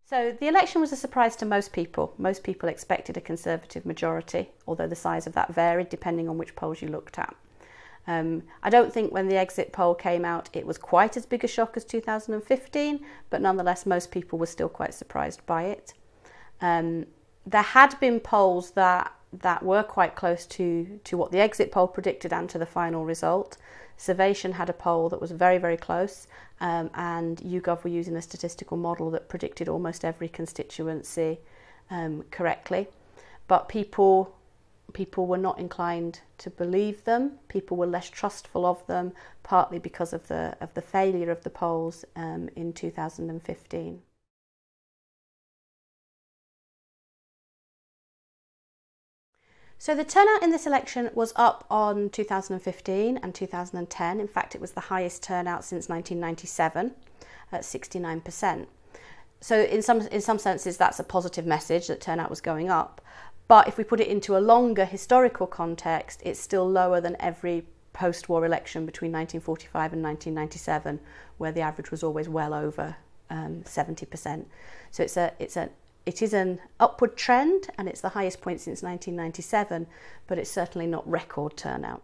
So the election was a surprise to most people. Most people expected a Conservative majority, although the size of that varied depending on which polls you looked at. I don't think when the exit poll came out it was quite as big a shock as 2015, but nonetheless most people were still quite surprised by it. There had been polls that were quite close to what the exit poll predicted and to the final result. Survation had a poll that was very, very close, and YouGov were using a statistical model that predicted almost every constituency correctly. But people were not inclined to believe them. People were less trustful of them, partly because of the failure of the polls in 2015. So the turnout in this election was up on 2015 and 2010. In fact, it was the highest turnout since 1997 at 69%. So in some senses, that's a positive message that turnout was going up. But if we put it into a longer historical context, it's still lower than every post-war election between 1945 and 1997, where the average was always well over 70%. So it is an upward trend, and it's the highest point since 1997, but it's certainly not record turnout.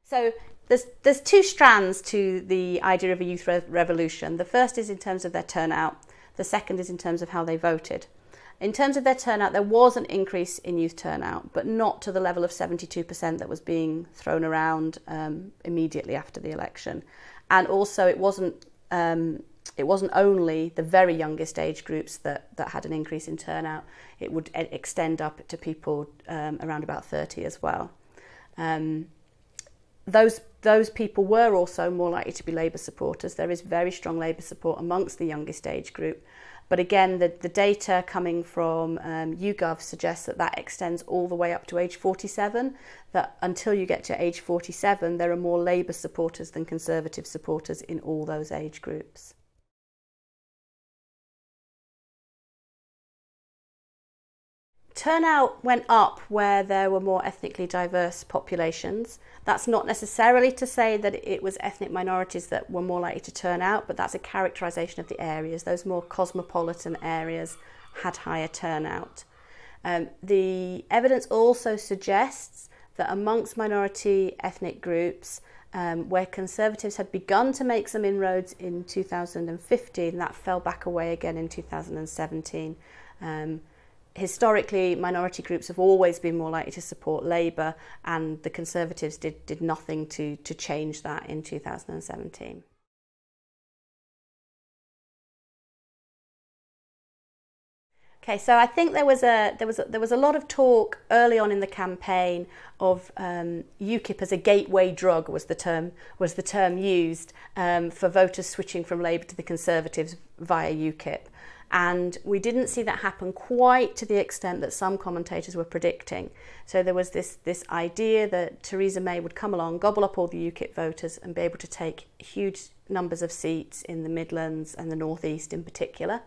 So there's two strands to the idea of a youth revolution. The first is in terms of their turnout. The second is in terms of how they voted. In terms of their turnout, there was an increase in youth turnout, but not to the level of 72% that was being thrown around immediately after the election. And also, it wasn't only the very youngest age groups that had an increase in turnout. It would extend up to people around about 30 as well. Those people were also more likely to be Labour supporters. There is very strong Labour support amongst the youngest age group. But again, the data coming from YouGov suggests that extends all the way up to age 47, that until you get to age 47, there are more Labour supporters than Conservative supporters in all those age groups. Turnout went up where there were more ethnically diverse populations. That's not necessarily to say that it was ethnic minorities that were more likely to turn out, but that's a characterisation of the areas. Those more cosmopolitan areas had higher turnout. The evidence also suggests that amongst minority ethnic groups, where Conservatives had begun to make some inroads in 2015, that fell back away again in 2017. Historically, minority groups have always been more likely to support Labour, and the Conservatives did nothing to change that in 2017. Okay, so I think there was a lot of talk early on in the campaign of UKIP as a gateway drug was the term used for voters switching from Labour to the Conservatives via UKIP. And we didn't see that happen quite to the extent that some commentators were predicting. So there was this idea that Theresa May would come along, gobble up all the UKIP voters and be able to take huge numbers of seats in the Midlands and the North East in particular.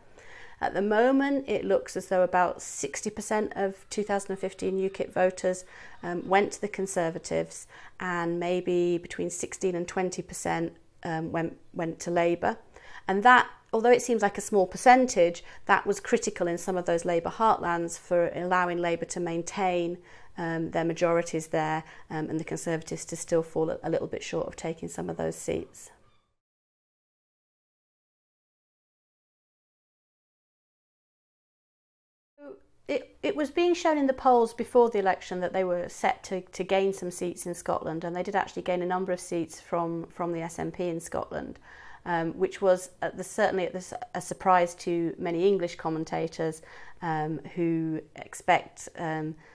At the moment, it looks as though about 60% of 2015 UKIP voters went to the Conservatives, and maybe between 16 and 20% went to Labour. And that, although it seems like a small percentage, that was critical in some of those Labour heartlands for allowing Labour to maintain their majorities there, and the Conservatives to still fall a little bit short of taking some of those seats. It was being shown in the polls before the election that they were set to gain some seats in Scotland, and they did actually gain a number of seats from the SNP in Scotland. Which was certainly a surprise to many English commentators who expect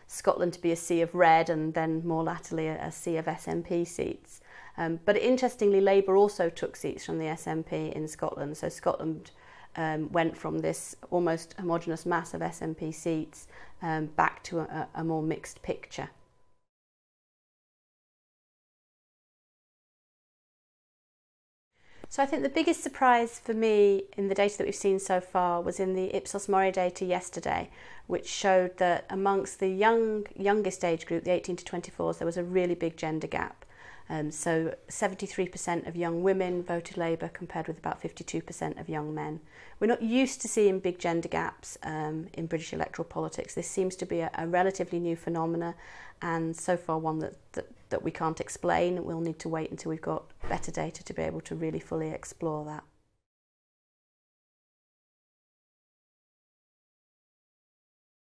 Scotland to be a sea of red and then more latterly a sea of SNP seats. But interestingly, Labour also took seats from the SNP in Scotland. So Scotland went from this almost homogenous mass of SNP seats back to a more mixed picture. So I think the biggest surprise for me in the data that we've seen so far was in the Ipsos Mori data yesterday, which showed that amongst the youngest age group, the 18 to 24s, there was a really big gender gap. So 73% of young women voted Labour compared with about 52% of young men. We're not used to seeing big gender gaps in British electoral politics. This seems to be a relatively new phenomena, and so far one that we can't explain. We'll need to wait until we've got better data to be able to really fully explore that.